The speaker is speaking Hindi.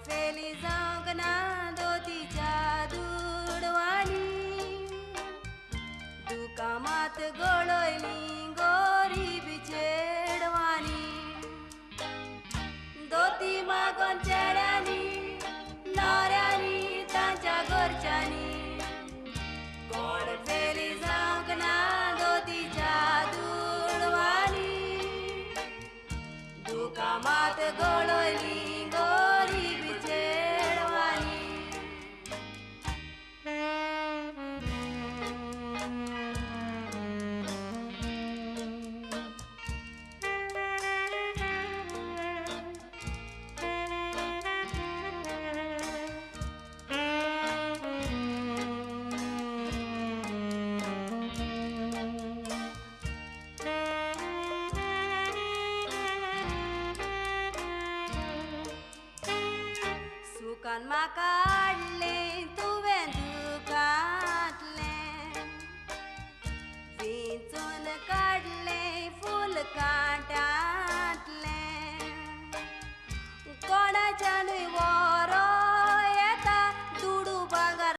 फेली जावंक ना दोतीच्या दुडवानी दुकामात गळयली गोरीबी चेडवानी दोती मागोन चेड्यांनी न्हवऱ्यांनी तांच्या घरच्यांनी कोण फेली जावंक ना दोतीच्या दुडवानी दुकामात गळयली गोरीबी चेडवानी सुखान म्हाका हाडलें तुवें दुखांतलें विंचून काडलें फूल कांट्यांतलें कोणाच्यानूय